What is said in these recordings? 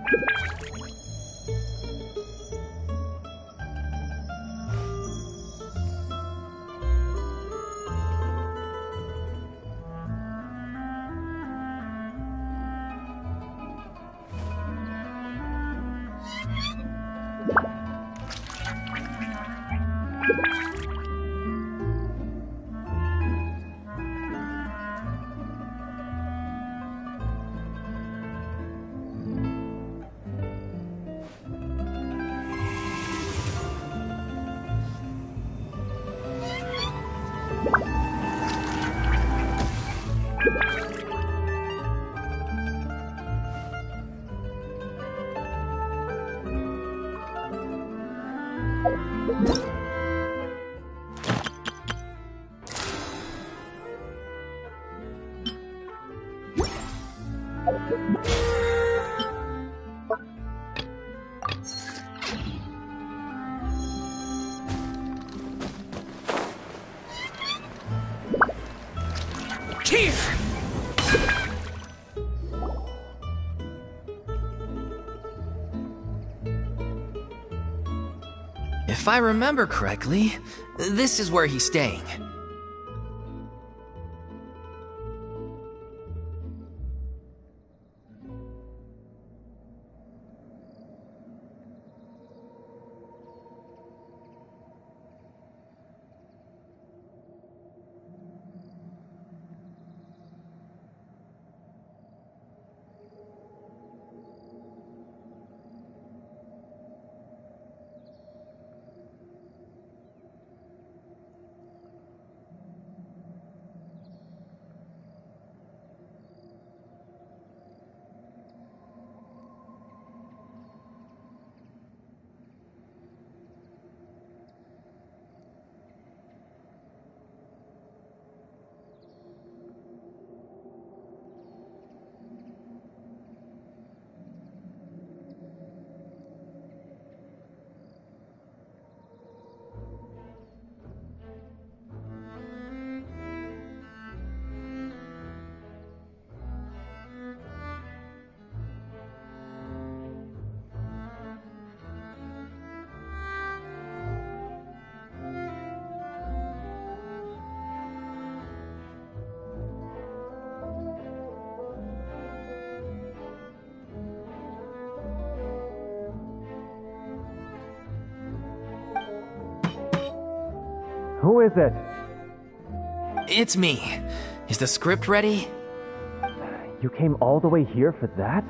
Here! If I remember correctly, this is where he's staying. Who is it? It's me. Is the script ready? You came all the way here for that?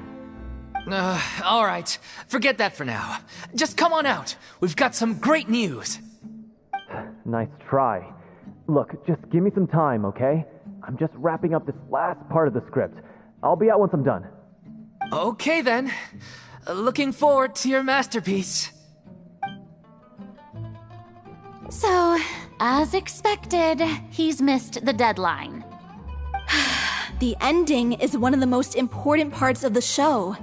Alright. Forget that for now. Just come on out. We've got some great news. Nice try. Look, just give me some time, okay? I'm just wrapping up this last part of the script. I'll be out once I'm done. Okay then. Looking forward to your masterpiece. So, as expected, he's missed the deadline. The ending is one of the most important parts of the show.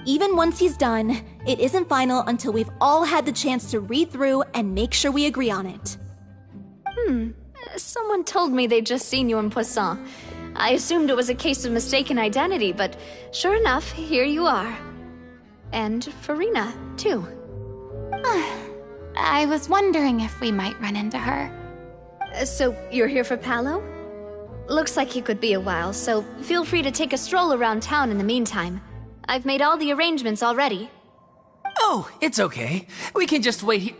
Even once he's done, it isn't final until we've all had the chance to read through and make sure we agree on it. Someone told me they'd just seen you in Poisson. I assumed it was a case of mistaken identity, but sure enough, here you are. And Furina, too. I was wondering if we might run into her. So, you're here for Paolo? Looks like he could be a while, so feel free to take a stroll around town in the meantime. I've made all the arrangements already. Oh, it's okay. We can just wait here.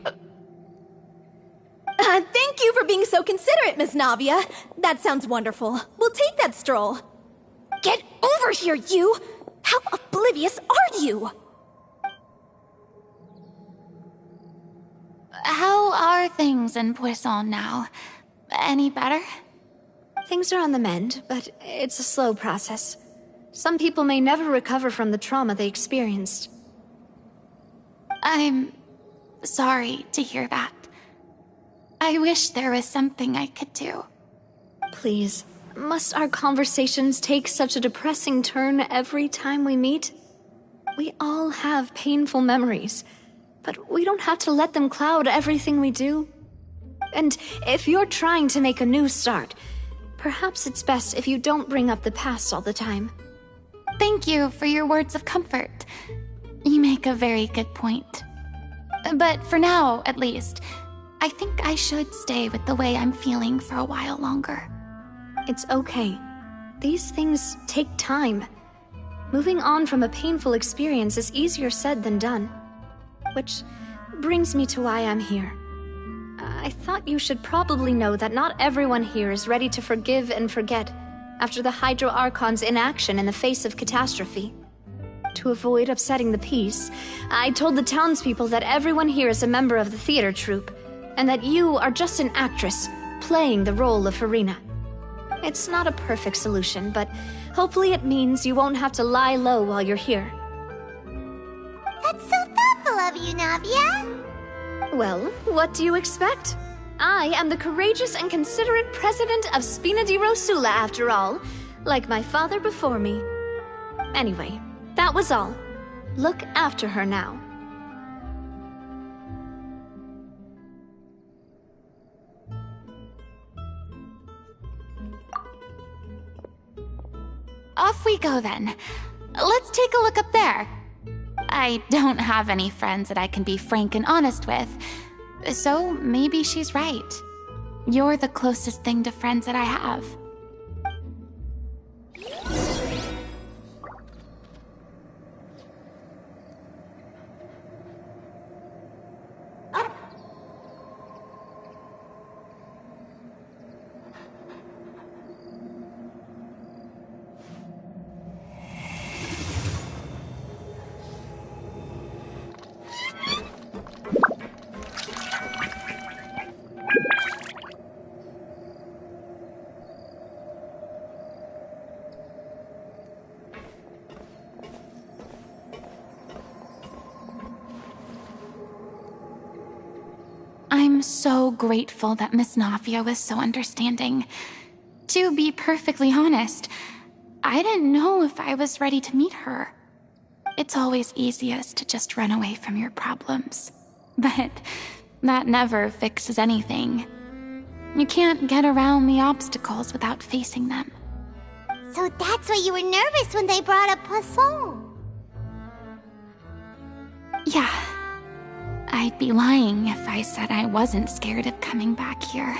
Thank you for being so considerate, Miss Navia. That sounds wonderful. We'll take that stroll. Get over here, you! How oblivious are you? How are things in Poisson now? Any better? Things are on the mend, but it's a slow process. Some people may never recover from the trauma they experienced. I'm sorry to hear that. I wish there was something I could do. Please, must our conversations take such a depressing turn every time we meet? We all have painful memories, but we don't have to let them cloud everything we do. And if you're trying to make a new start, perhaps it's best if you don't bring up the past all the time. Thank you for your words of comfort. make a very good point. But for now, at least, I think I should stay with the way I'm feeling for a while longer. It's okay. These things take time. Moving on from a painful experience is easier said than done. Which brings me to why I'm here. I thought you should probably know that not everyone here is ready to forgive and forget after the Hydro Archon's inaction in the face of catastrophe. To avoid upsetting the peace, I told the townspeople that everyone here is a member of the theater troupe, and that you are just an actress playing the role of Furina. It's not a perfect solution, but hopefully it means you won't have to lie low while you're here. That's so thoughtful of you, Navia. Well, what do you expect? I am the courageous and considerate president of Spina di Rosula, after all, like my father before me. Anyway, that was all. Look after her now. Off we go then. Let's take a look up there. I don't have any friends that I can be frank and honest with, so maybe she's right. You're the closest thing to friends that I have. I'm so grateful that Miss Navia was so understanding. To be perfectly honest, I didn't know if I was ready to meet her. It's always easiest to just run away from your problems. But that never fixes anything. You can't get around the obstacles without facing them. So that's why you were nervous when they brought up Poisson. Yeah. I'd be lying if I said I wasn't scared of coming back here.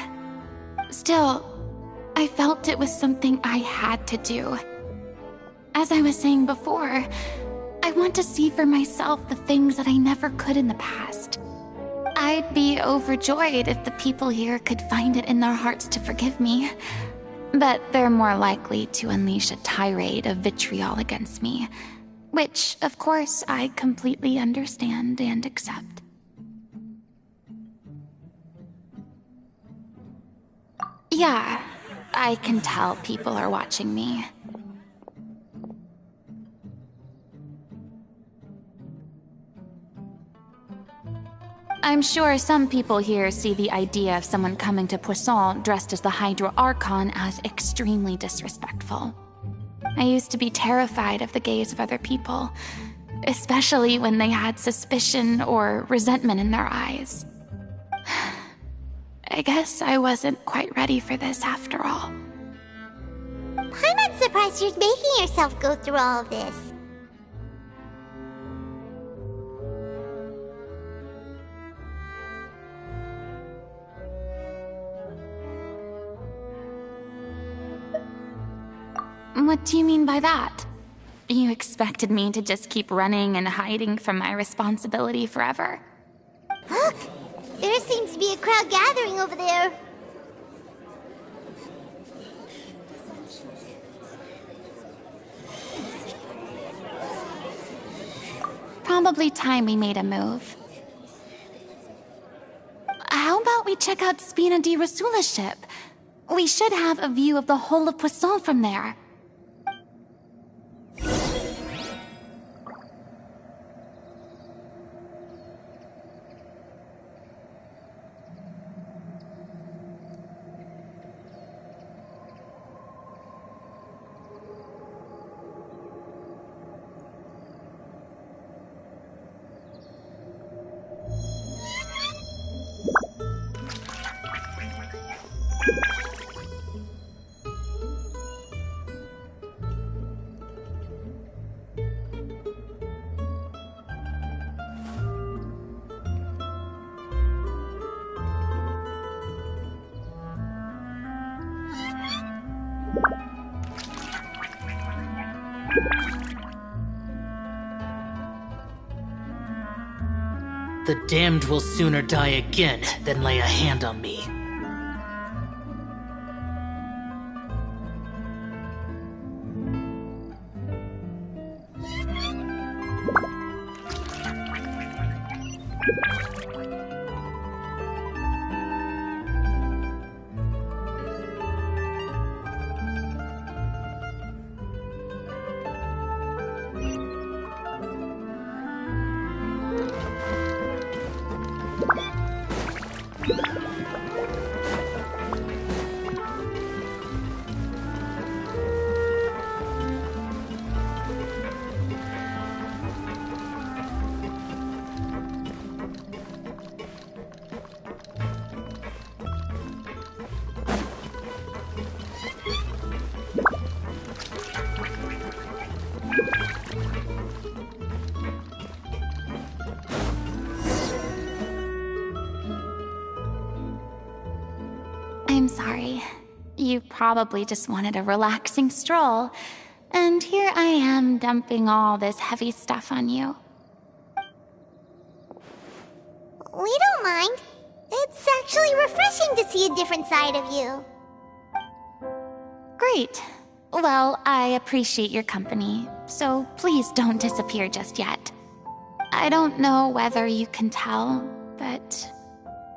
Still, I felt it was something I had to do. As I was saying before, I want to see for myself the things that I never could in the past. I'd be overjoyed if the people here could find it in their hearts to forgive me. But they're more likely to unleash a tirade of vitriol against me, which, of course, I completely understand and accept. Yeah, I can tell people are watching me. I'm sure some people here see the idea of someone coming to Poisson dressed as the Hydro Archon as extremely disrespectful. I used to be terrified of the gaze of other people, especially when they had suspicion or resentment in their eyes. I guess I wasn't quite ready for this after all. I'm not surprised you're making yourself go through all of this. What do you mean by that? You expected me to just keep running and hiding from my responsibility forever? Look! There seems to be a crowd gathering over there. Probably time we made a move. How about we check out Spina di Rosula's ship? We should have a view of the whole of Poisson from there. The damned will sooner die again than lay a hand on me. I'm sorry. You probably just wanted a relaxing stroll, and here I am dumping all this heavy stuff on you. We don't mind. It's actually refreshing to see a different side of you. Great. Well, I appreciate your company, so please don't disappear just yet. I don't know whether you can tell, but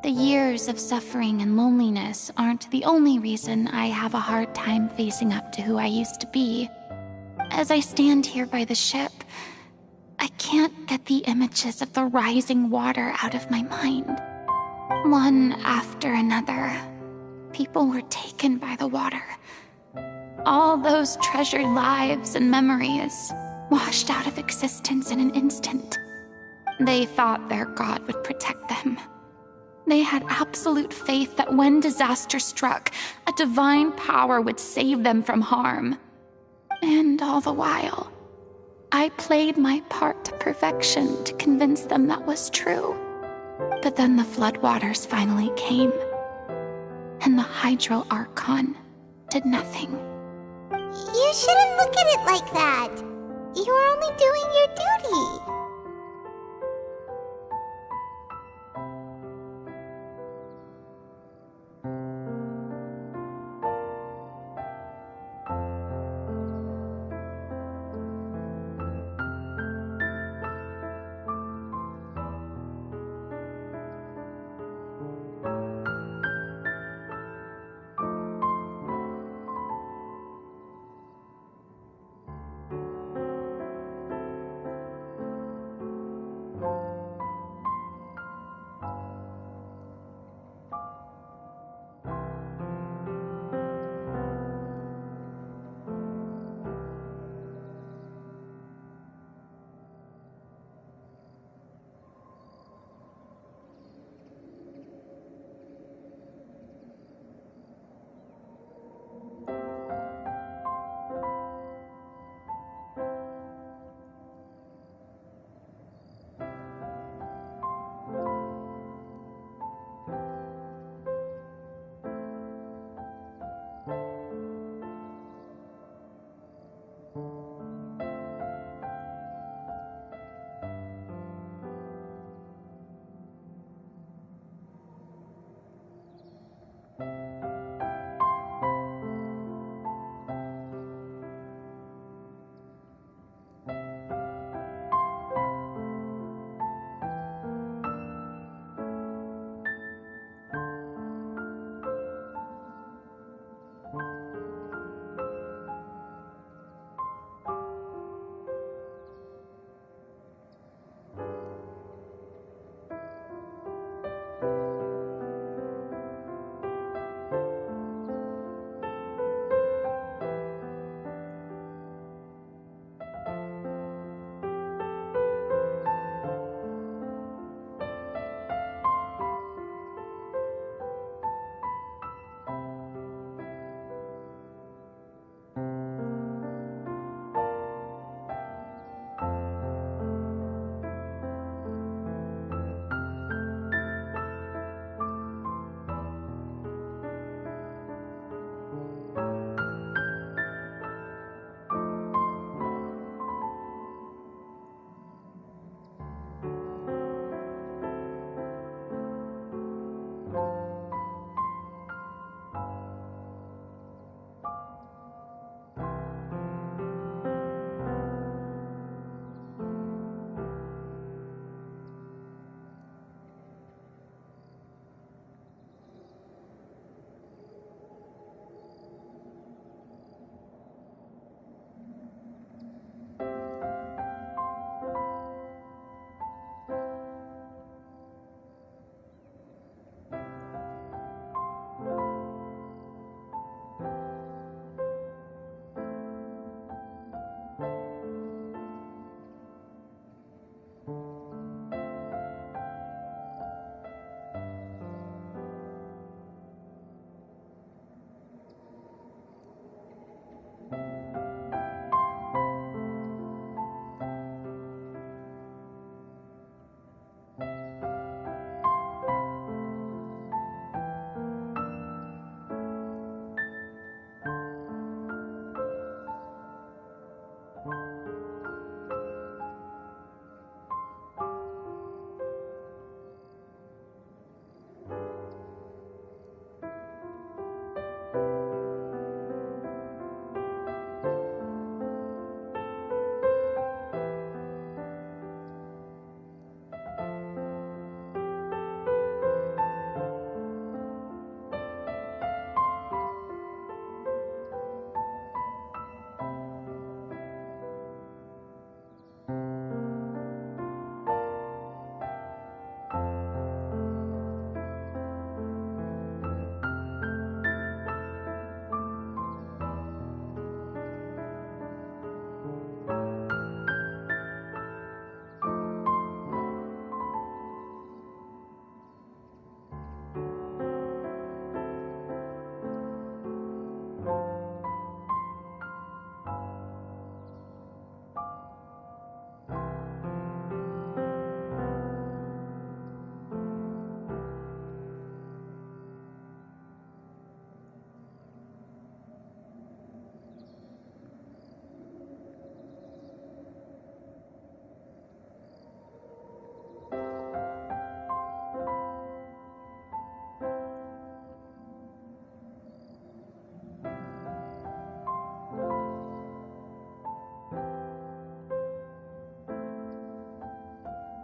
the years of suffering and loneliness aren't the only reason I have a hard time facing up to who I used to be. As I stand here by the ship, I can't get the images of the rising water out of my mind. One after another, people were taken by the water. All those treasured lives and memories washed out of existence in an instant. They thought their god would protect them. They had absolute faith that when disaster struck, a divine power would save them from harm. And all the while, I played my part to perfection to convince them that was true. But then the floodwaters finally came, and the Hydro Archon did nothing. You shouldn't look at it like that. You're only doing your duty.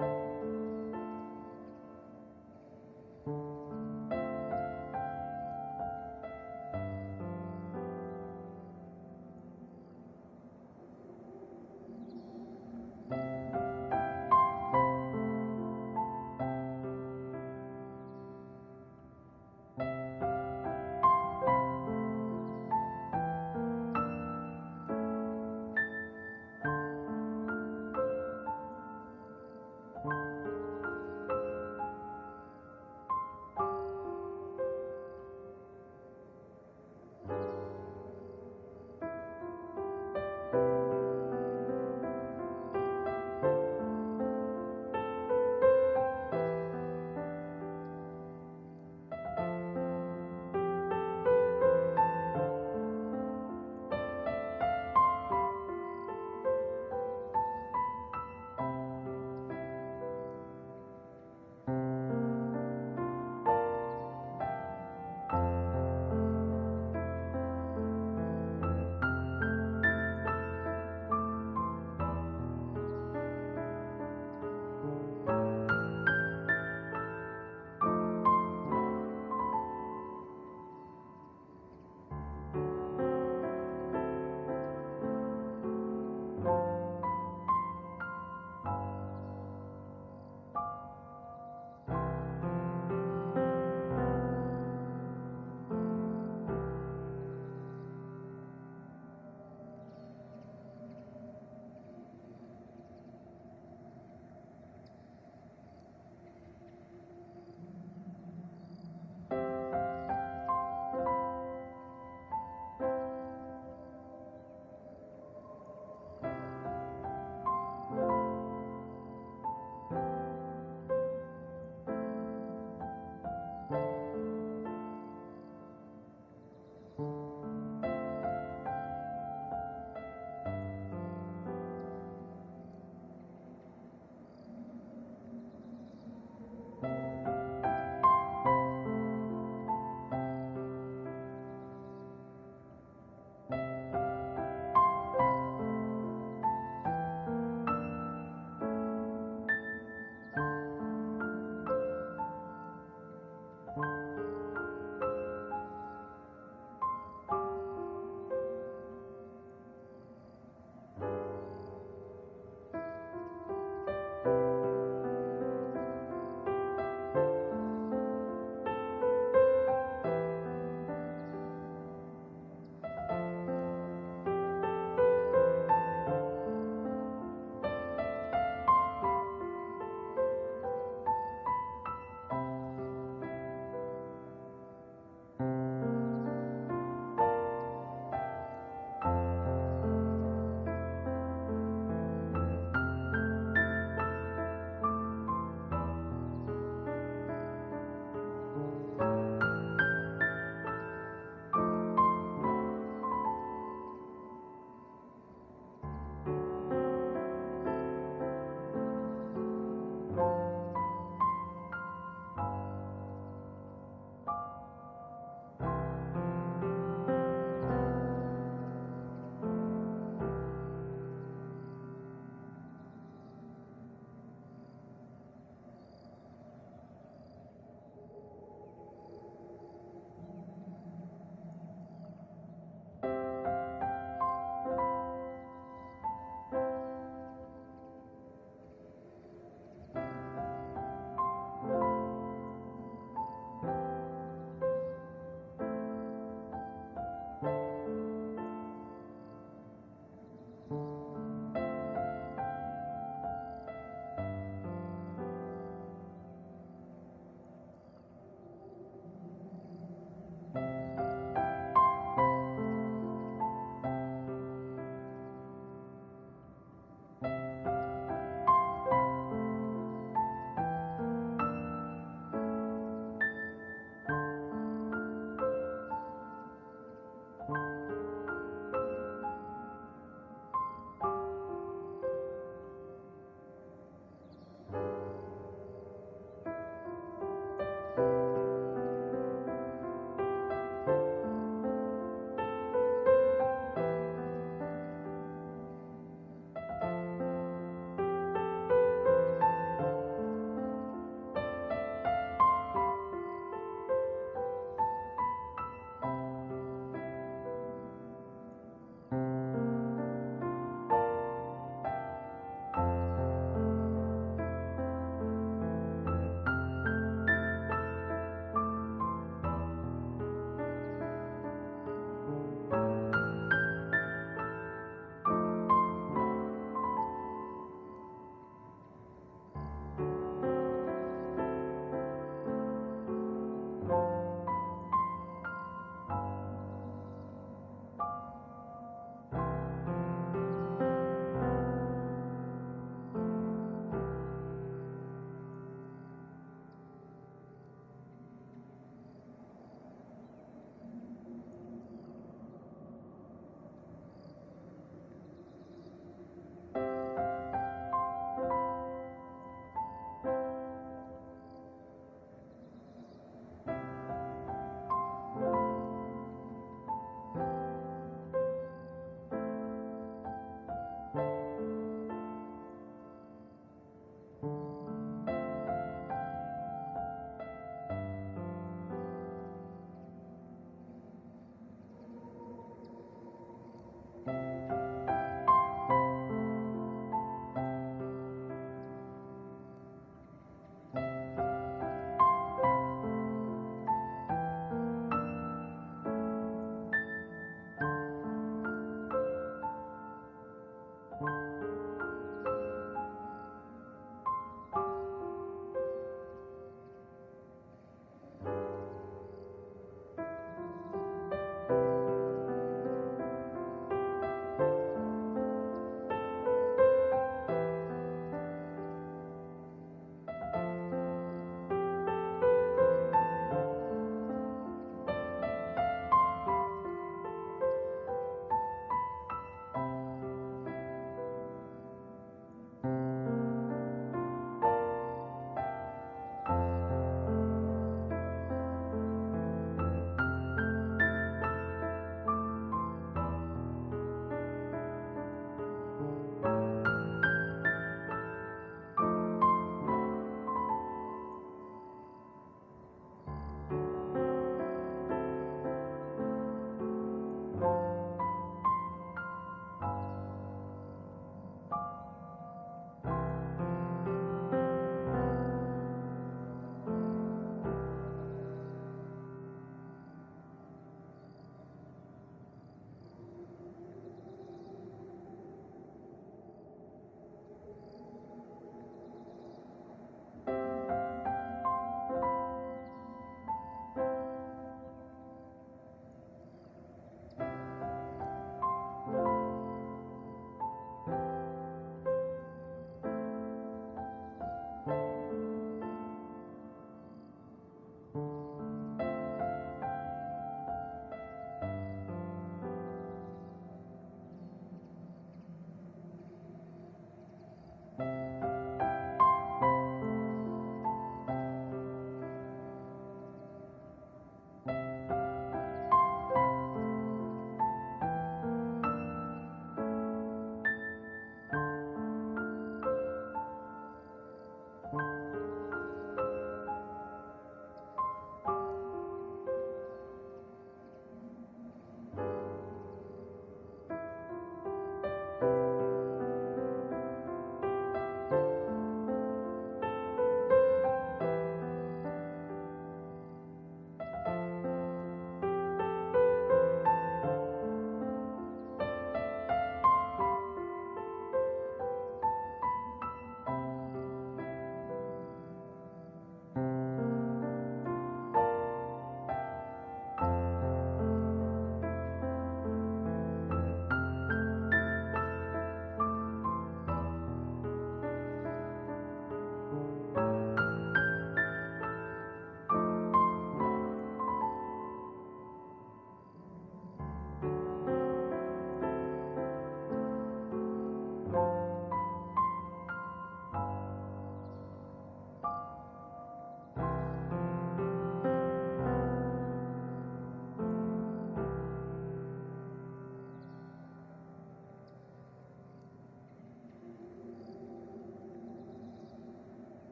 you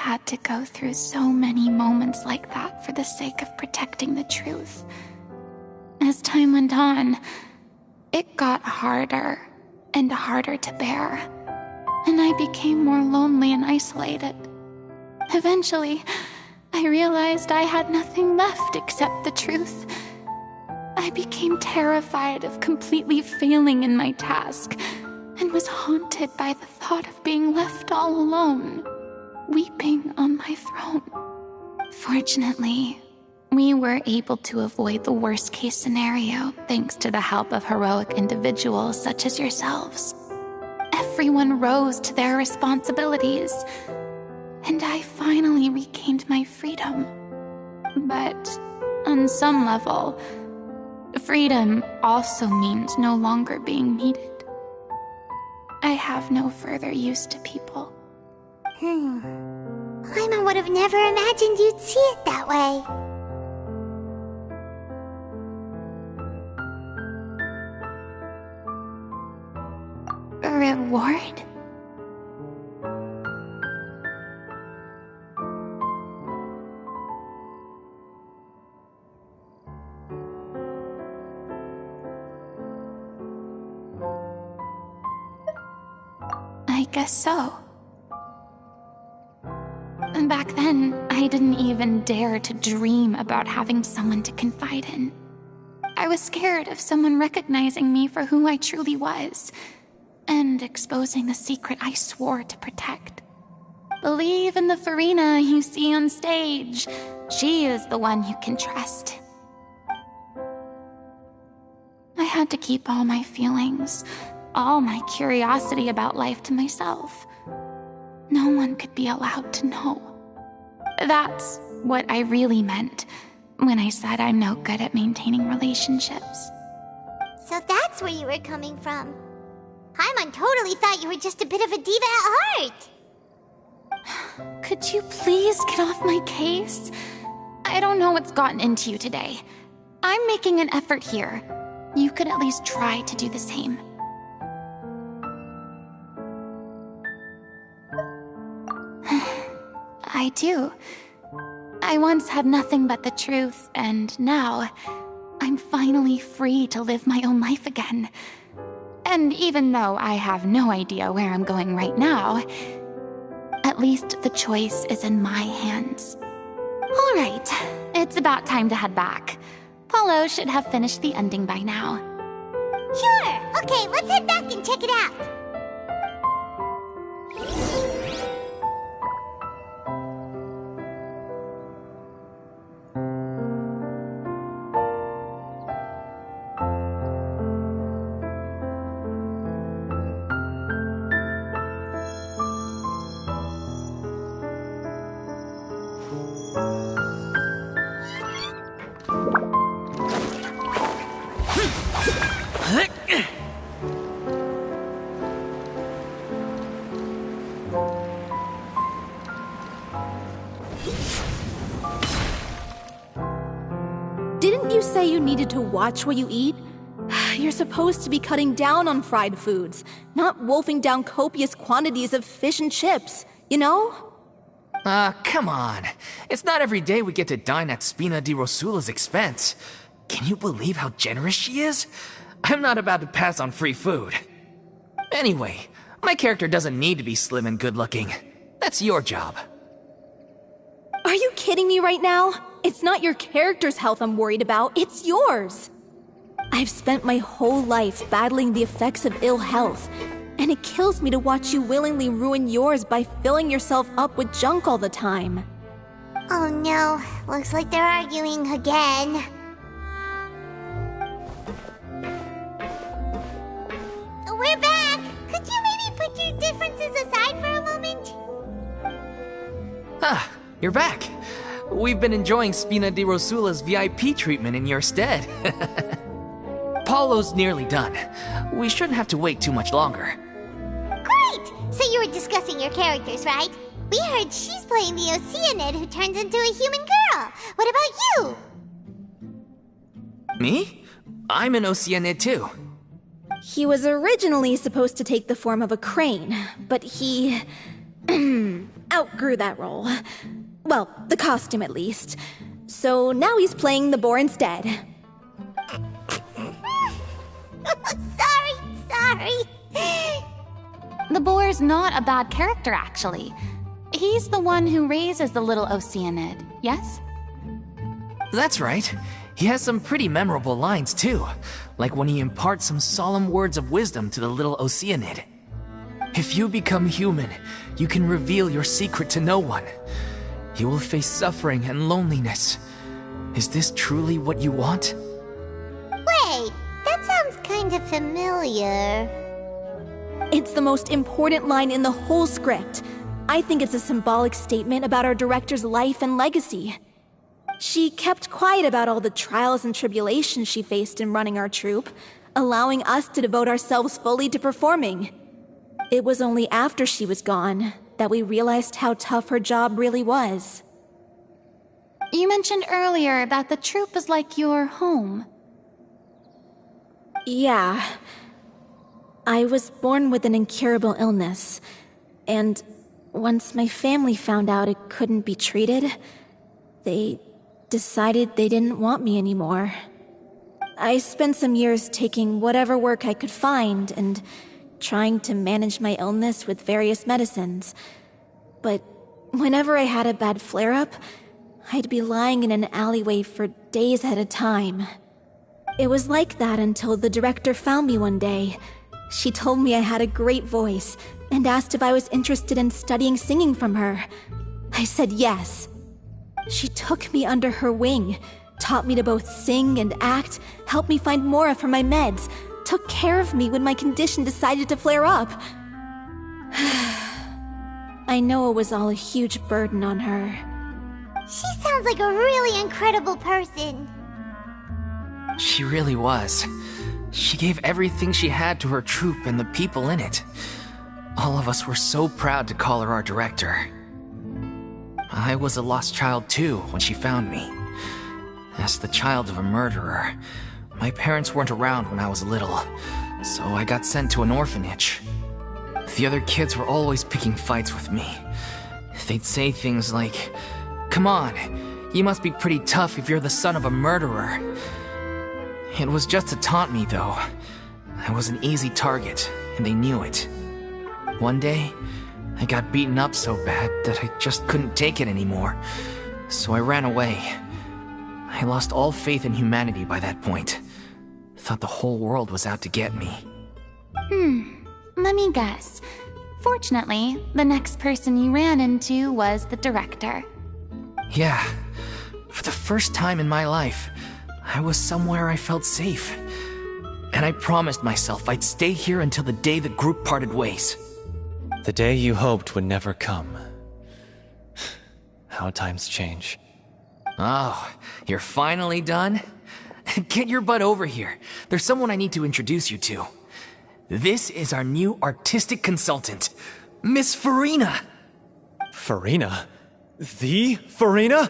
had to go through so many moments like that for the sake of protecting the truth. As time went on, it got harder and harder to bear, and I became more lonely and isolated. Eventually, I realized I had nothing left except the truth. I became terrified of completely failing in my task, and was haunted by the thought of being left all alone, weeping on my throne. Fortunately, we were able to avoid the worst-case scenario thanks to the help of heroic individuals such as yourselves. Everyone rose to their responsibilities, and I finally regained my freedom. But on some level, freedom also means no longer being needed. I have no further use to people. Paimon would have never imagined you'd see it that way. A reward? I guess so. And back then, I didn't even dare to dream about having someone to confide in. I was scared of someone recognizing me for who I truly was, and exposing the secret I swore to protect. Believe in the Furina you see on stage. She is the one you can trust. I had to keep all my feelings, all my curiosity about life to myself. No one could be allowed to know. That's what I really meant when I said I'm no good at maintaining relationships. So that's where you were coming from. Paimon totally thought you were just a bit of a diva at heart. Could you please get off my case? I don't know what's gotten into you today. I'm making an effort here. You could at least try to do the same. I do. I once had nothing but the truth, and now I'm finally free to live my own life again. And even though I have no idea where I'm going right now, at least the choice is in my hands. All right, it's about time to head back. Paulo should have finished the ending by now. Sure! Okay, let's head back and check it out. Didn't you say you needed to watch what you eat? You're supposed to be cutting down on fried foods, not wolfing down copious quantities of fish and chips, you know? Come on. It's not every day we get to dine at Spina di Rosula's expense. Can you believe how generous she is? I'm not about to pass on free food. Anyway, my character doesn't need to be slim and good-looking. That's your job. Are you kidding me right now? It's not your character's health I'm worried about, it's yours. I've spent my whole life battling the effects of ill health, and it kills me to watch you willingly ruin yours by filling yourself up with junk all the time. Oh no, looks like they're arguing again. We're back! Could you maybe put your differences aside for a moment? Ah, you're back. We've been enjoying Spina di Rosula's VIP treatment in your stead. Paulo's nearly done. We shouldn't have to wait too much longer. Great! So you were discussing your characters, right? We heard she's playing the Oceanid who turns into a human girl. What about you? Me? I'm an Oceanid too. He was originally supposed to take the form of a crane, but he outgrew that role. Well, the costume at least. So now he's playing the boar instead. Sorry. The boar's not a bad character, actually. He's the one who raises the little Oceanid, yes? That's right. He has some pretty memorable lines, too. Like when he imparts some solemn words of wisdom to the little Oceanid. If you become human, you can reveal your secret to no one. You will face suffering and loneliness. Is this truly what you want? Wait, that sounds kind of familiar. It's the most important line in the whole script. I think it's a symbolic statement about our director's life and legacy. She kept quiet about all the trials and tribulations she faced in running our troupe, allowing us to devote ourselves fully to performing. It was only after she was gone that we realized how tough her job really was. You mentioned earlier that the troupe is like your home. Yeah. I was born with an incurable illness, and once my family found out it couldn't be treated, they decided they didn't want me anymore. I spent some years taking whatever work I could find and trying to manage my illness with various medicines. But whenever I had a bad flare-up, I'd be lying in an alleyway for days at a time. It was like that until the director found me one day. She told me I had a great voice and asked if I was interested in studying singing from her. I said yes. She took me under her wing, taught me to both sing and act, helped me find Mora for my meds, took care of me when my condition decided to flare up. I know it was all a huge burden on her. She sounds like a really incredible person. She really was. She gave everything she had to her troupe and the people in it. All of us were so proud to call her our director. I was a lost child too when she found me. As the child of a murderer, my parents weren't around when I was little, so I got sent to an orphanage. The other kids were always picking fights with me. They'd say things like, "Come on, you must be pretty tough if you're the son of a murderer." It was just to taunt me, though. I was an easy target, and they knew it. One day, I got beaten up so bad that I just couldn't take it anymore, so I ran away. I lost all faith in humanity by that point. Thought the whole world was out to get me. Let me guess. Fortunately, the next person you ran into was the director. Yeah, for the first time in my life, I was somewhere I felt safe. And I promised myself I'd stay here until the day the group parted ways. The day you hoped would never come. How times change. Oh, you're finally done? Get your butt over here. There's someone I need to introduce you to. This is our new artistic consultant, Miss Farina. Farina? The Farina?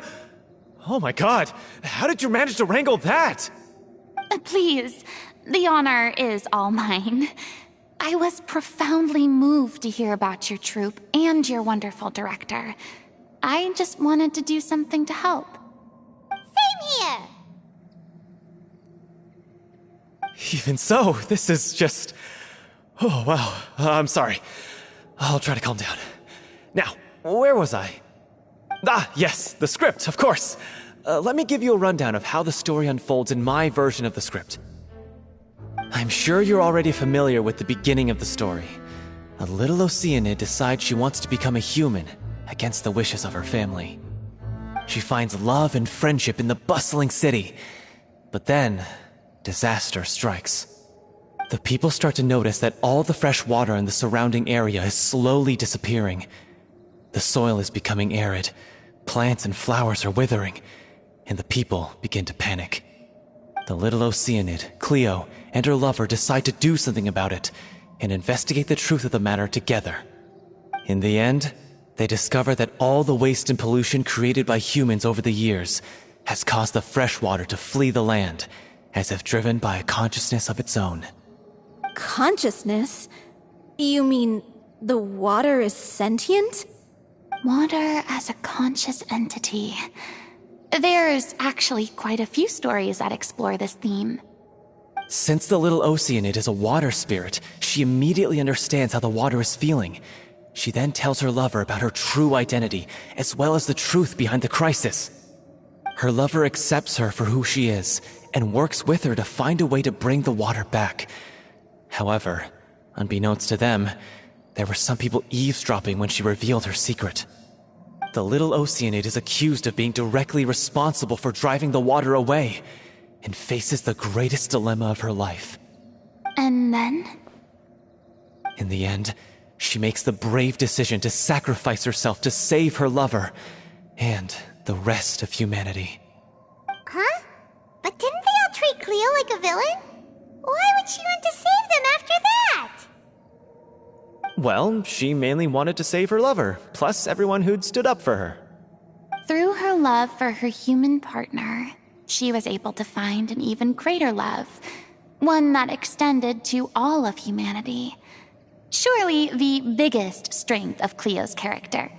Oh my god, how did you manage to wrangle that? Please, the honor is all mine. I was profoundly moved to hear about your troupe and your wonderful director. I just wanted to do something to help. Same here. Even so, this is just... Oh, wow. I'm sorry. I'll try to calm down. Now, where was I? Ah, yes, the script, of course. Let me give you a rundown of how the story unfolds in my version of the script. I'm sure you're already familiar with the beginning of the story. A little Oceanid decides she wants to become a human against the wishes of her family. She finds love and friendship in the bustling city. But then, disaster strikes. The people start to notice that all the fresh water in the surrounding area is slowly disappearing. The soil is becoming arid, plants and flowers are withering, and the people begin to panic. The little Oceanid, Cleo, and her lover decide to do something about it and investigate the truth of the matter together. In the end, they discover that all the waste and pollution created by humans over the years has caused the fresh water to flee the land, as if driven by a consciousness of its own. Consciousness? You mean the water is sentient? Water as a conscious entity. There's actually quite a few stories that explore this theme. Since the little Oceanid is a water spirit, she immediately understands how the water is feeling. She then tells her lover about her true identity, as well as the truth behind the crisis. Her lover accepts her for who she is, and works with her to find a way to bring the water back. However, unbeknownst to them, there were some people eavesdropping when she revealed her secret. The little Oceanid is accused of being directly responsible for driving the water away, and faces the greatest dilemma of her life. And then? In the end, she makes the brave decision to sacrifice herself to save her lover, and the rest of humanity. Huh? But didn't they all treat Cleo like a villain? Why would she want to save them after that? Well, she mainly wanted to save her lover, plus everyone who'd stood up for her. Through her love for her human partner, she was able to find an even greater love, one that extended to all of humanity. Surely the biggest strength of Cleo's character.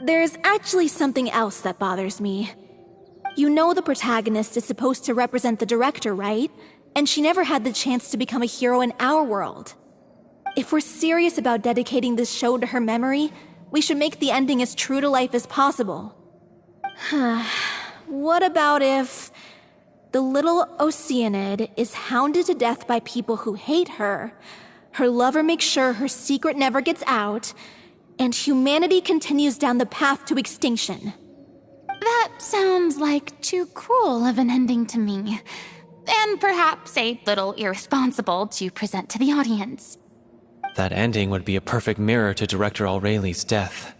There's actually something else that bothers me. You know the protagonist is supposed to represent the director, right? And she never had the chance to become a hero in our world. If we're serious about dedicating this show to her memory, we should make the ending as true to life as possible. What about if the little Oceanid is hounded to death by people who hate her, her lover makes sure her secret never gets out, and humanity continues down the path to extinction? That sounds like too cruel of an ending to me, and perhaps a little irresponsible to present to the audience. That ending would be a perfect mirror to Director Aureli's death,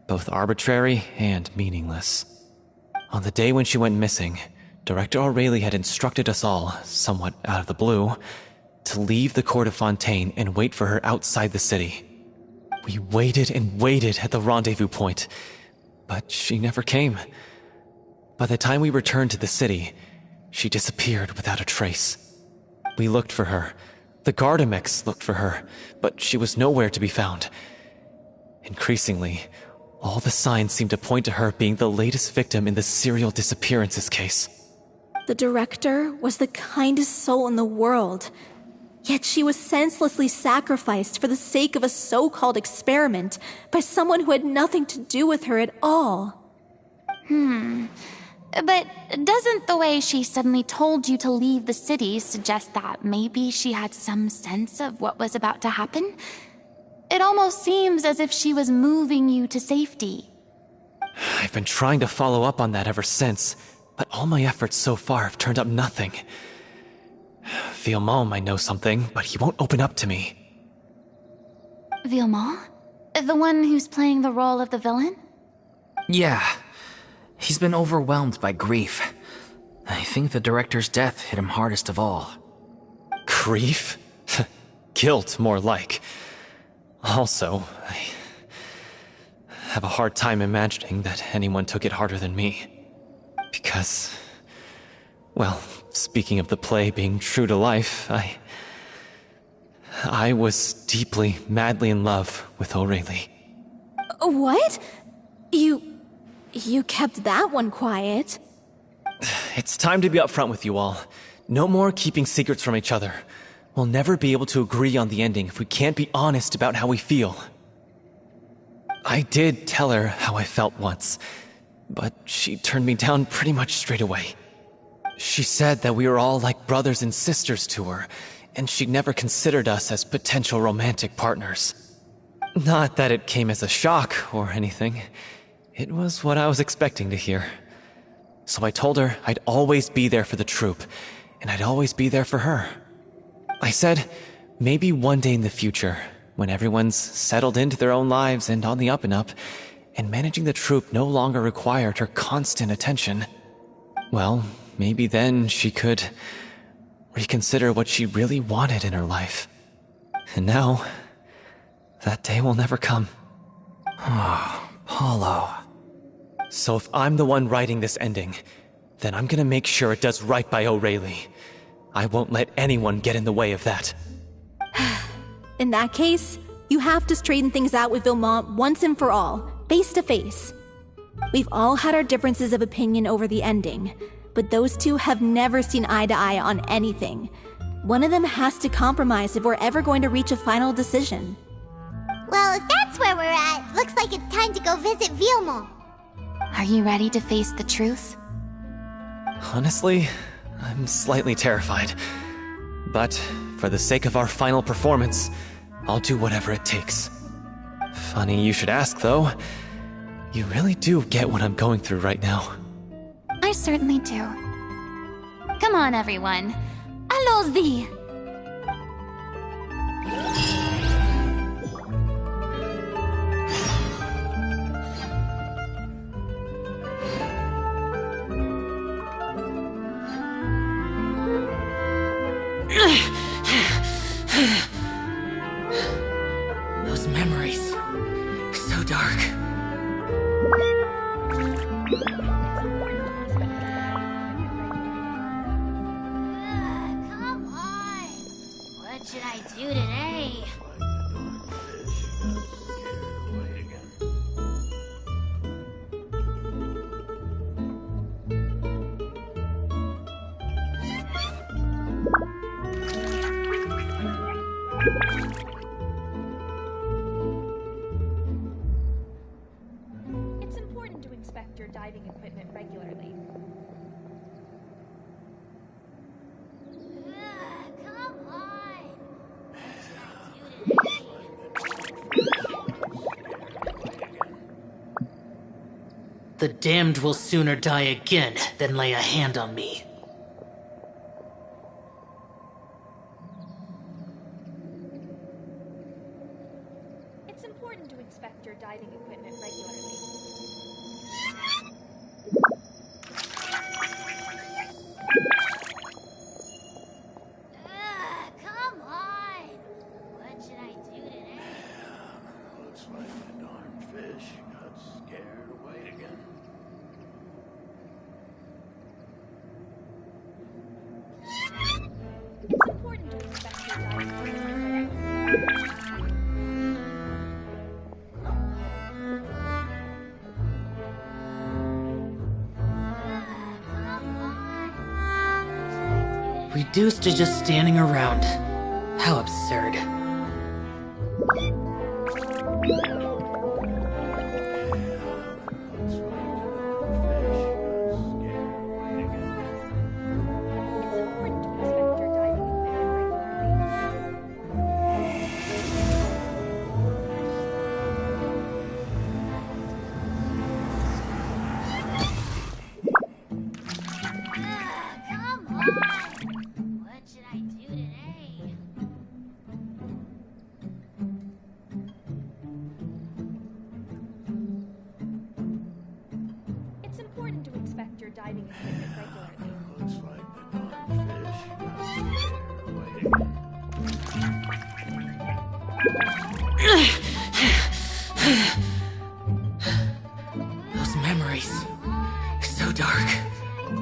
both arbitrary and meaningless. On the day when she went missing, Director Aureli had instructed us all, somewhat out of the blue, to leave the court of Fontaine and wait for her outside the city. We waited and waited at the rendezvous point, but she never came. By the time we returned to the city, she disappeared without a trace. We looked for her. The Gardamex looked for her, but she was nowhere to be found. Increasingly, all the signs seemed to point to her being the latest victim in the serial disappearances case. The director was the kindest soul in the world, yet she was senselessly sacrificed for the sake of a so-called experiment by someone who had nothing to do with her at all. But doesn't the way she suddenly told you to leave the city suggest that maybe she had some sense of what was about to happen? It almost seems as if she was moving you to safety. I've been trying to follow up on that ever since, but all my efforts so far have turned up nothing. Villemont might know something, but he won't open up to me. Villemont? The one who's playing the role of the villain? Yeah. He's been overwhelmed by grief. I think the director's death hit him hardest of all. Grief? Guilt, more like. Also, I have a hard time imagining that anyone took it harder than me. Because, well, speaking of the play being true to life, I was deeply, madly in love with Aureli. What? You kept that one quiet. It's time to be upfront with you all. No more keeping secrets from each other. We'll never be able to agree on the ending if we can't be honest about how we feel. I did tell her how I felt once, but she turned me down pretty much straight away. She said that we were all like brothers and sisters to her, and she'd never considered us as potential romantic partners. Not that it came as a shock or anything. It was what I was expecting to hear. So I told her I'd always be there for the troupe, and I'd always be there for her. I said, maybe one day in the future, when everyone's settled into their own lives and on the up and up, and managing the troupe no longer required her constant attention, well, maybe then she could reconsider what she really wanted in her life. And now, that day will never come. Paulo. So if I'm the one writing this ending, then I'm gonna make sure it does right by Aureli. I won't let anyone get in the way of that. In that case, you have to straighten things out with Villemont once and for all, face to face. We've all had our differences of opinion over the ending, but those two have never seen eye to eye on anything. One of them has to compromise if we're ever going to reach a final decision. Well, if that's where we're at, looks like it's time to go visit Vilmont. Are you ready to face the truth? Honestly, I'm slightly terrified. But for the sake of our final performance, I'll do whatever it takes. Funny you should ask, though. You really do get what I'm going through right now. I certainly do. Come on, everyone. Allons-y! Those memories. So dark. Come on. What should I do today? It's important to inspect your diving equipment regularly. Come on. What should I do today? The damned will sooner die again than lay a hand on me. It's important to inspect your diving equipment regularly. Come on. What should I do today? Looks like the darn fish got scared away again. It's important to inspect your diving equipment regularly. Reduced to just standing around. How absurd. Looks like the darn fish got scared away again. It's important to inspect your diving equipment regularly. Come on. What should I do today? It's important to inspect your diving equipment regularly. Looks like the darn fish got scared away again. Those memories. So dark. Looks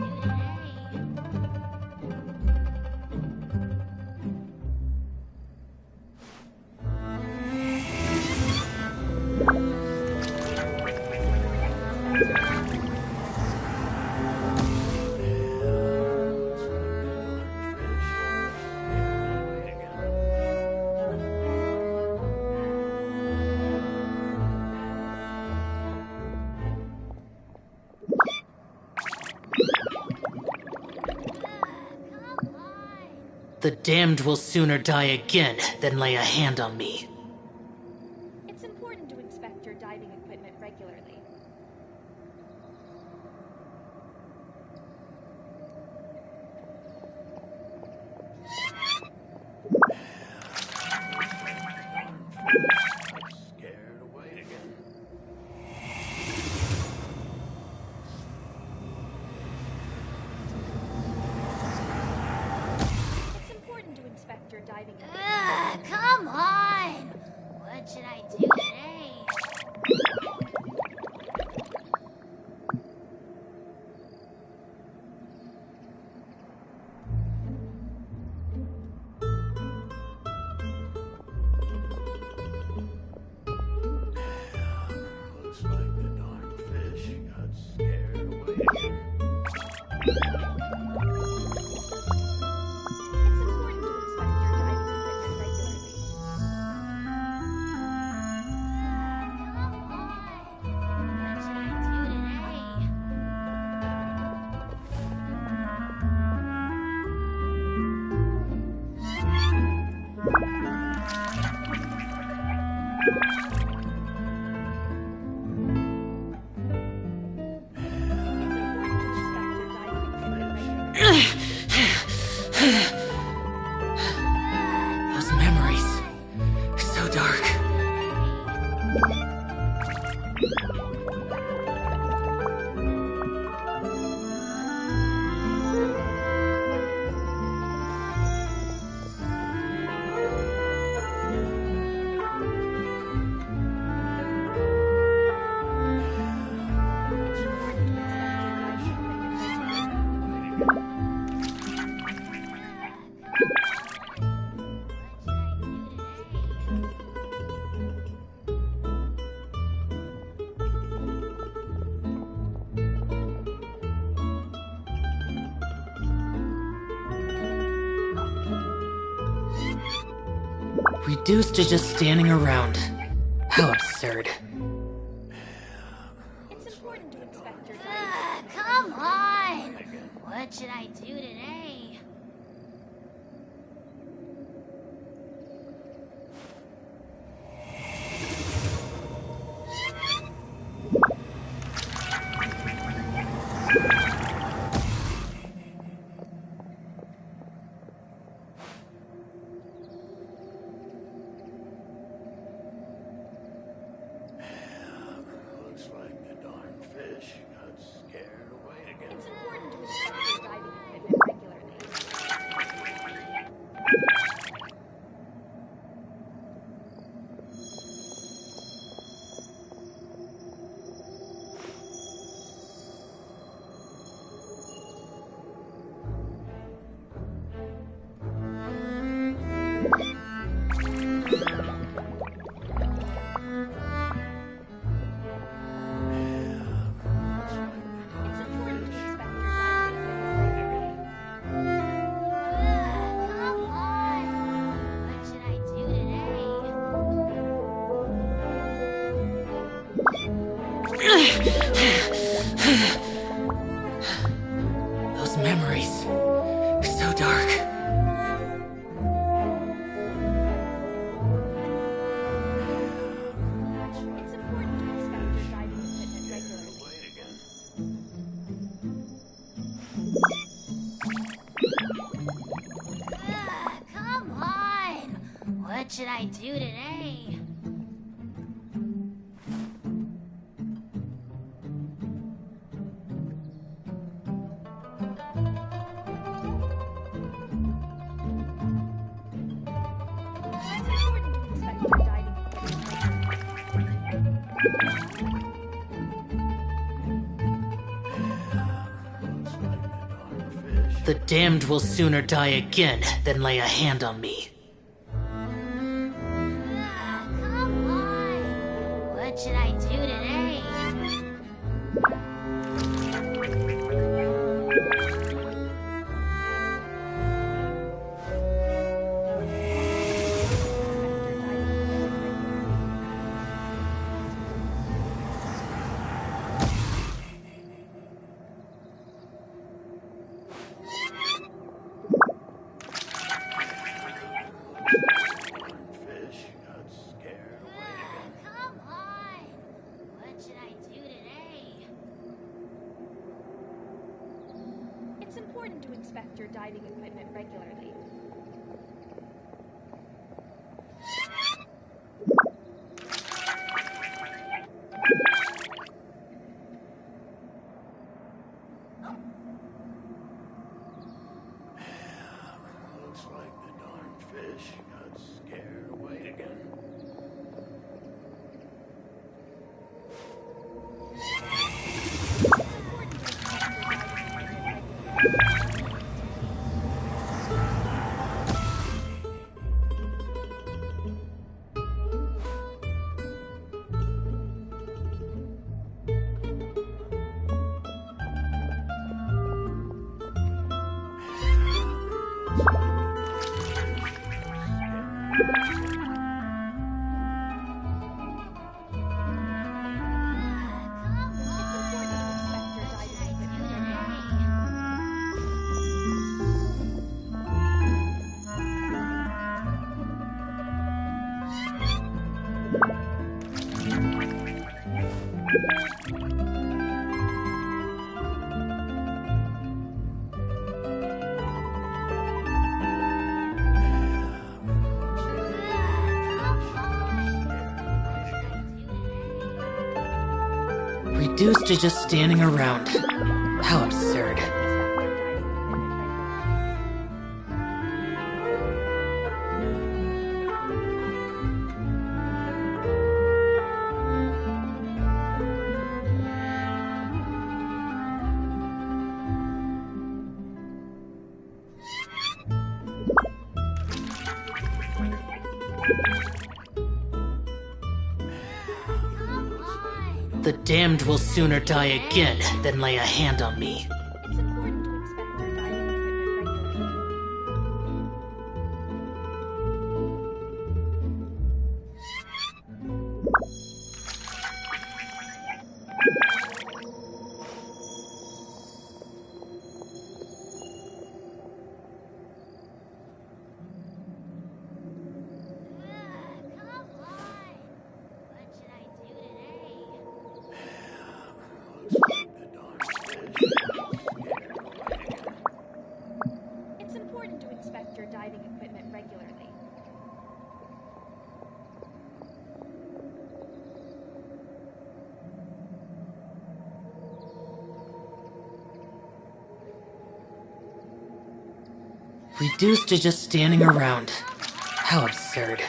like the darn fish got scared away again. Come on. The damned will sooner die again than lay a hand on me. It's important to inspect your diving equipment regularly. Scared away again. It's important to inspect your diving equipment. Come on. What should I do today? Those memories. So dark. Reduced to just standing around. How absurd. It's important to inspect your Come on! What should I do today? Looks like the darn fish got scared away again. It's important to inspect your diving equipment regularly. It's important to inspect your diving equipment regularly. Come on! What should I do today? Those memories. So dark. It's important to inspect your diving equipment regularly. Away again. Come on! What should I do today? It's important to inspect your diving equipment Looks like the darn fish. The damned will sooner die again than lay a hand on me. Come on! What should I do today? Fish got scared away again. Come on! What should I do today? It's important to inspect your diving equipment regularly. Looks like the darn fish got scared away again. It's important to inspect your diving equipment regularly. Reduced to just standing around. How absurd. The damned will sooner die again than lay a hand on me. It's important to inspect your diving equipment regularly. It's important to inspect your diving equipment regularly. Reduced to just standing around. How absurd.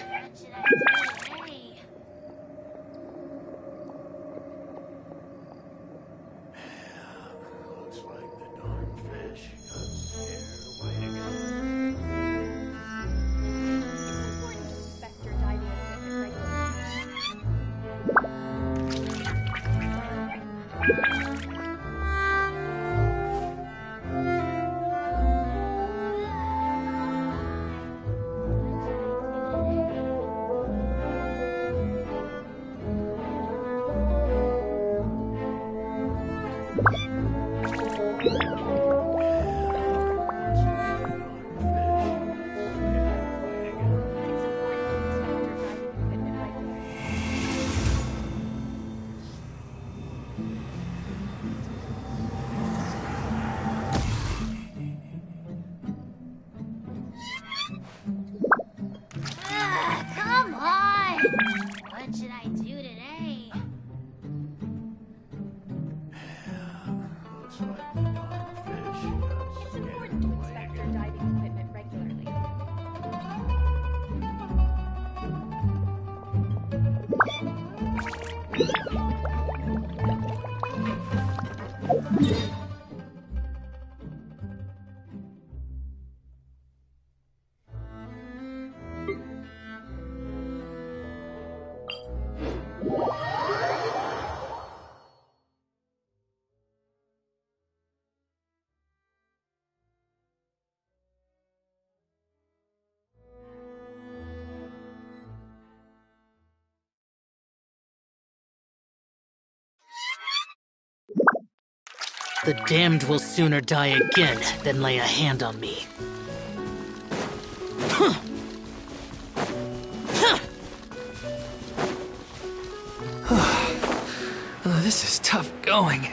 Looks like the darn fish got scared away again. It's important to inspect your diving equipment regularly. It's important to inspect your diving equipment regularly. Come on! What should I do today? Looks like the darn fish got It's scared important to away inspect your again. diving equipment regularly. The damned will sooner die again than lay a hand on me. This is tough going.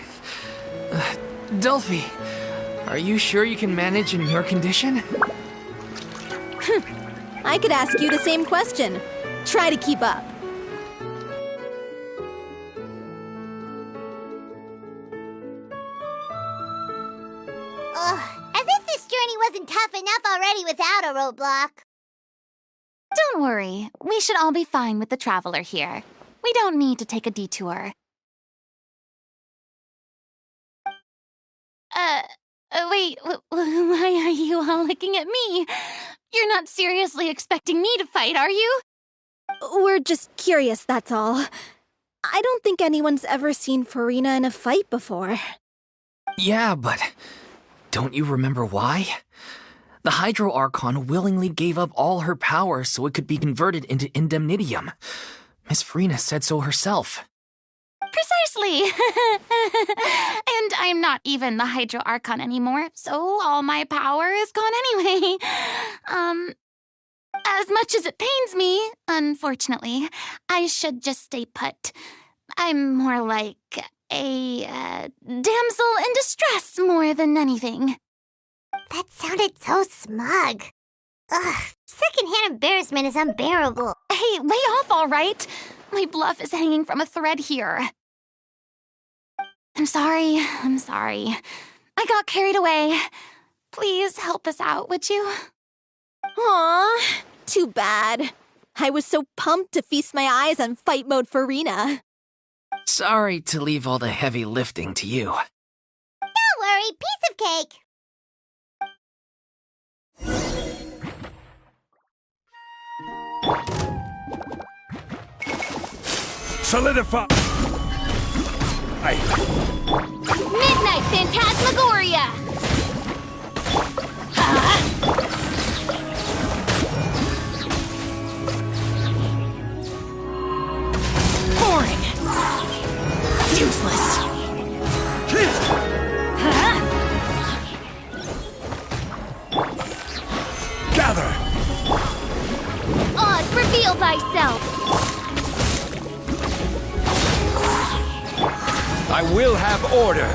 Delphi, are you sure you can manage in your condition? I could ask you the same question. Try to keep up. Ugh, as if this journey wasn't tough enough already without a roadblock. Don't worry, we should all be fine with the traveler here. We don't need to take a detour. Wait, why are you all looking at me? You're not seriously expecting me to fight, are you? We're just curious, that's all. I don't think anyone's ever seen Farina in a fight before. Yeah, but don't you remember why? The Hydro Archon willingly gave up all her power so it could be converted into Indemnitium. Miss Farina said so herself. Precisely! And I'm not even the Hydro Archon anymore, so all my power is gone anyway. As much as it pains me, unfortunately, I should just stay put. I'm more like a damsel in distress more than anything. That sounded so smug. Ugh, secondhand embarrassment is unbearable. Hey, lay off, all right? My bluff is hanging from a thread here. I'm sorry. I got carried away. Please help us out, would you? Aw, too bad. I was so pumped to feast my eyes on fight mode for Rena. Sorry to leave all the heavy lifting to you. Don't worry, piece of cake. Solidify! Midnight Phantasmagoria! Boring! Useless! Gather! Oz, reveal thyself! I will have order!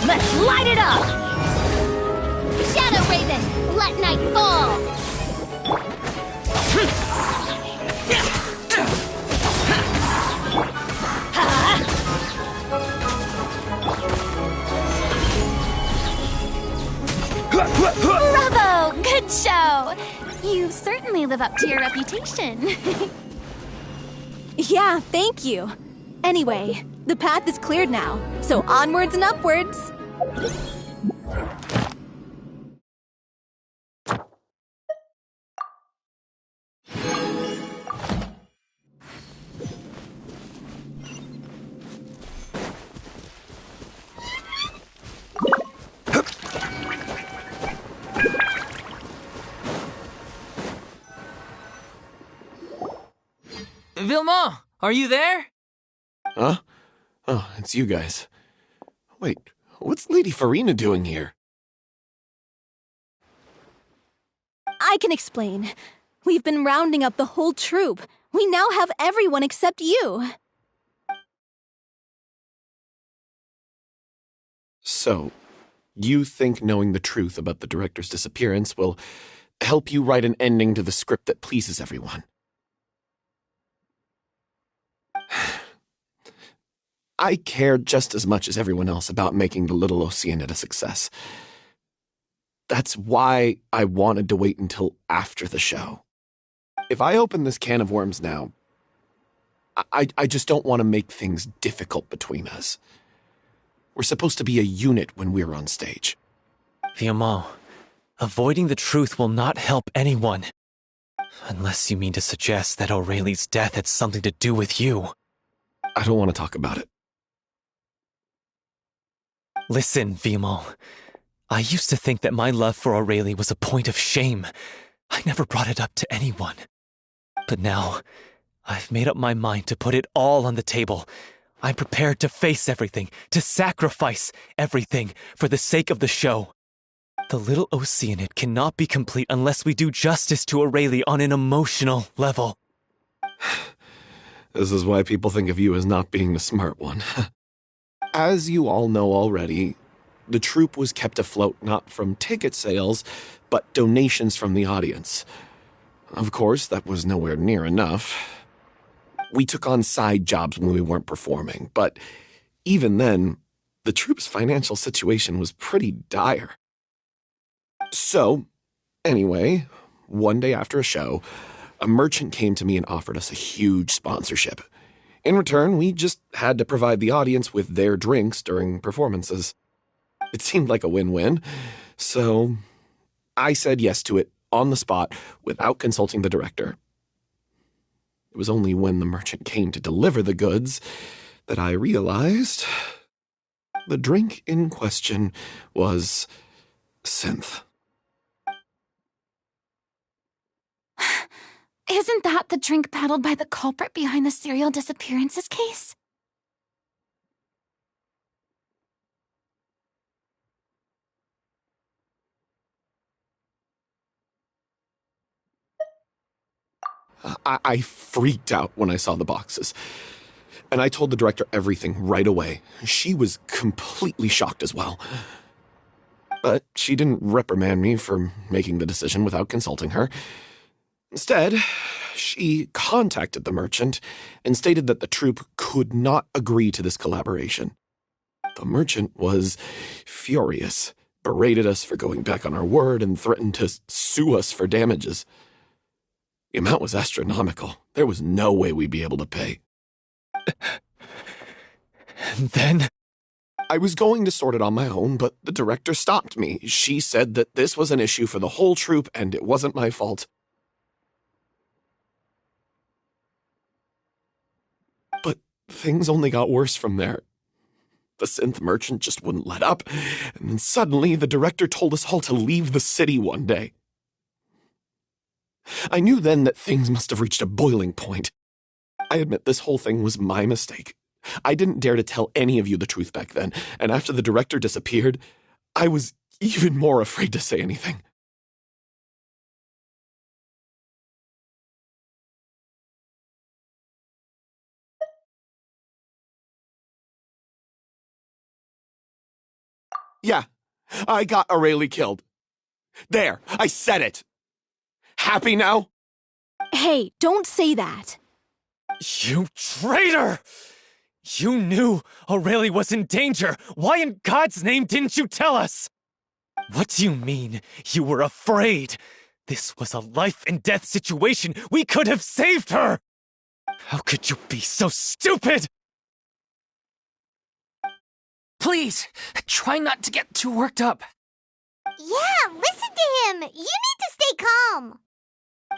Let's light it up! Shadow Raven, let night fall! Bravo! Good show! You certainly live up to your reputation. Yeah, thank you. Anyway, the path is cleared now, so onwards and upwards. Vilma, are you there? Huh? Oh, it's you guys. Wait, what's Lady Farina doing here? I can explain. We've been rounding up the whole troop. We now have everyone except you. So, you think knowing the truth about the director's disappearance will help you write an ending to the script that pleases everyone? I care just as much as everyone else about making the Little Oceanid a success. That's why I wanted to wait until after the show. If I open this can of worms now, I just don't want to make things difficult between us. We're supposed to be a unit when we're on stage. Vilma, avoiding the truth will not help anyone. Unless you mean to suggest that Aurelie's death had something to do with you. I don't want to talk about it. Listen, Vilma. I used to think that my love for Aurelie was a point of shame. I never brought it up to anyone. But now, I've made up my mind to put it all on the table. I'm prepared to face everything, to sacrifice everything for the sake of the show. The Little Oceanid cannot be complete unless we do justice to Aurelie on an emotional level. This is why people think of you as not being the smart one. As you all know already, the troupe was kept afloat not from ticket sales, but donations from the audience. Of course, that was nowhere near enough. We took on side jobs when we weren't performing, but even then, the troupe's financial situation was pretty dire. So, anyway, one day after a show, a merchant came to me and offered us a huge sponsorship. In return, we just had to provide the audience with their drinks during performances. It seemed like a win-win, so I said yes to it on the spot without consulting the director. It was only when the merchant came to deliver the goods that I realized the drink in question was synth. Isn't that the drink paddled by the culprit behind the serial disappearances case? I freaked out when I saw the boxes. And I told the director everything right away. She was completely shocked as well. But she didn't reprimand me for making the decision without consulting her. Instead, she contacted the merchant and stated that the troupe could not agree to this collaboration. The merchant was furious, berated us for going back on our word, and threatened to sue us for damages. The amount was astronomical. There was no way we'd be able to pay. And then? I was going to sort it on my own, but the director stopped me. She said that this was an issue for the whole troupe and it wasn't my fault. But things only got worse from there. The synth merchant just wouldn't let up, and then suddenly the director told us all to leave the city one day. I knew then that things must have reached a boiling point. I admit this whole thing was my mistake. I didn't dare to tell any of you the truth back then, and after the director disappeared, I was even more afraid to say anything. Yeah, I got Aurelie killed. There, I said it. Happy now? Hey, don't say that. You traitor! You knew Aurelie was in danger. Why in God's name didn't you tell us? What do you mean, you were afraid? This was a life and death situation. We could have saved her! How could you be so stupid? Please, try not to get too worked up. Yeah, listen to him. You need to stay calm.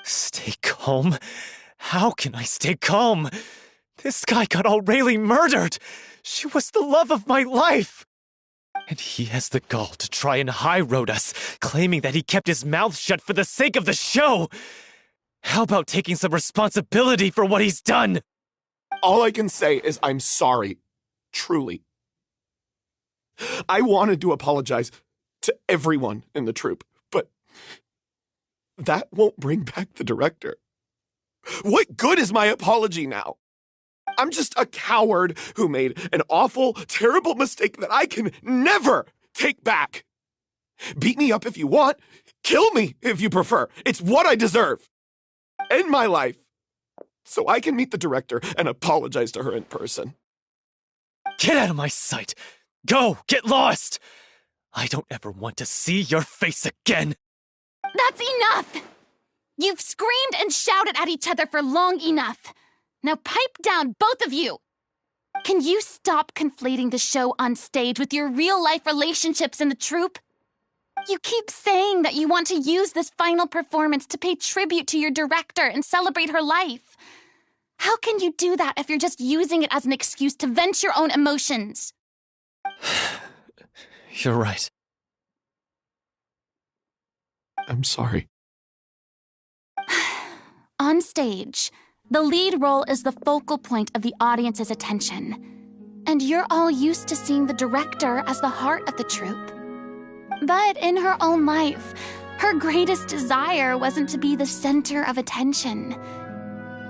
Stay calm? How can I stay calm? This guy got Aurelie murdered. She was the love of my life. And he has the gall to try and high-road us, claiming that he kept his mouth shut for the sake of the show. How about taking some responsibility for what he's done? All I can say is I'm sorry. Truly. I wanted to apologize to everyone in the troupe, but that won't bring back the director. What good is my apology now? I'm just a coward who made an awful, terrible mistake that I can never take back. Beat me up if you want. Kill me if you prefer. It's what I deserve. End my life so I can meet the director and apologize to her in person. Get out of my sight. Go, get lost. I don't ever want to see your face again. That's enough! You've screamed and shouted at each other for long enough. Now pipe down, both of you! Can you stop conflating the show on stage with your real-life relationships in the troupe? You keep saying that you want to use this final performance to pay tribute to your director and celebrate her life. How can you do that if you're just using it as an excuse to vent your own emotions? You're right. I'm sorry. On stage, the lead role is the focal point of the audience's attention. And you're all used to seeing the director as the heart of the troupe. But in her own life, her greatest desire wasn't to be the center of attention.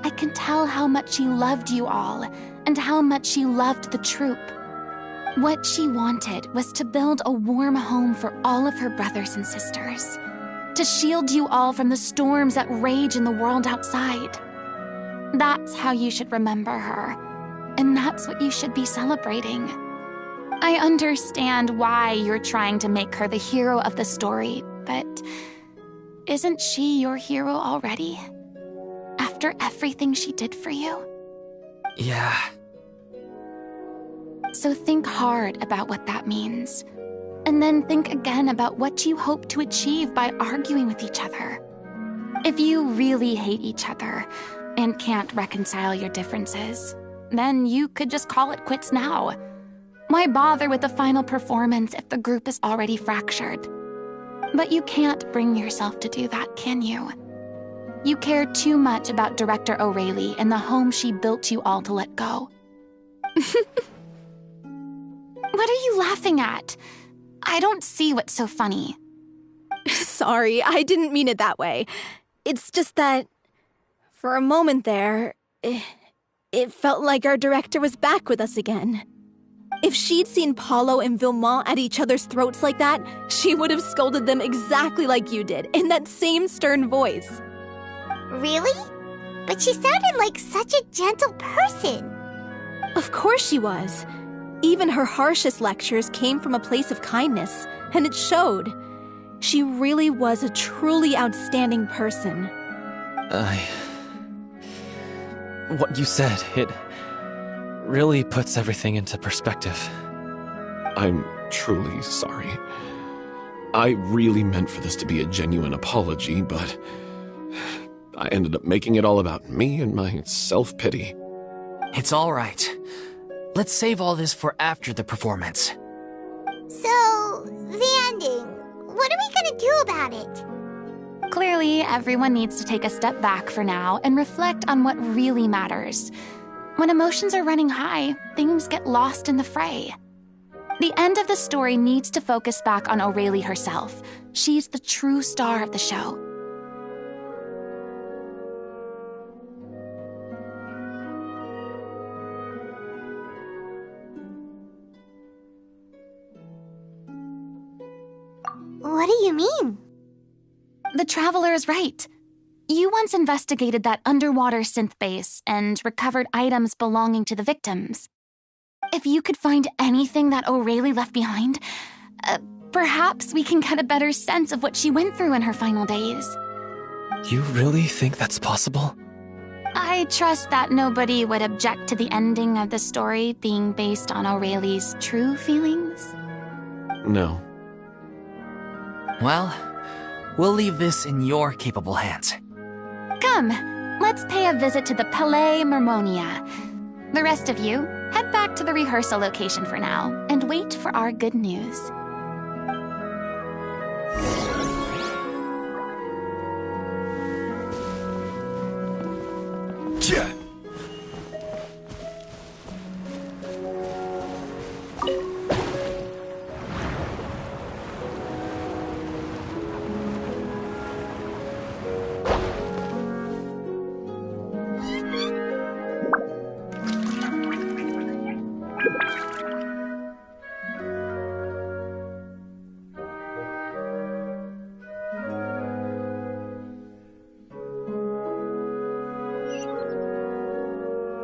I can tell how much she loved you all, and how much she loved the troupe. What she wanted was to build a warm home for all of her brothers and sisters, to shield you all from the storms that rage in the world outside. That's how you should remember her, and that's what you should be celebrating. I understand why you're trying to make her the hero of the story, but isn't she your hero already? After everything she did for you? Yeah. So think hard about what that means. And then think again about what you hope to achieve by arguing with each other. If you really hate each other and can't reconcile your differences, then you could just call it quits now. Why bother with the final performance if the group is already fractured? But you can't bring yourself to do that, can you? You care too much about Director Aurelie and the home she built you all to let go. What are you laughing at? I don't see what's so funny. Sorry, I didn't mean it that way. It's just that For a moment there, it felt like our director was back with us again. If she'd seen Paulo and Vilmont at each other's throats like that, she would have scolded them exactly like you did, in that same stern voice. Really? But she sounded like such a gentle person. Of course she was. Even her harshest lectures came from a place of kindness, and it showed. She really was a truly outstanding person. What you said, it really puts everything into perspective. I'm truly sorry. I really meant for this to be a genuine apology, but I ended up making it all about me and my self-pity. It's all right. Let's save all this for after the performance. So, the ending. What are we gonna do about it? Clearly, everyone needs to take a step back for now and reflect on what really matters. When emotions are running high, things get lost in the fray. The end of the story needs to focus back on Aurelie herself. She's the true star of the show. What do you mean? The Traveler is right. You once investigated that underwater synth base and recovered items belonging to the victims. If you could find anything that Aurelie left behind, perhaps we can get a better sense of what she went through in her final days. You really think that's possible? I trust that nobody would object to the ending of the story being based on Aurelie's true feelings. No. Well, we'll leave this in your capable hands. Come, let's pay a visit to the Palais Mermonia. The rest of you, head back to the rehearsal location for now and wait for our good news. Yeah.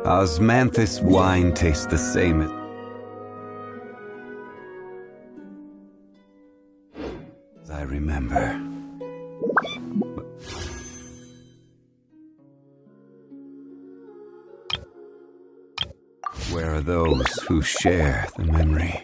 Osmanthus wine tastes the same as I remember. Where are those who share the memory?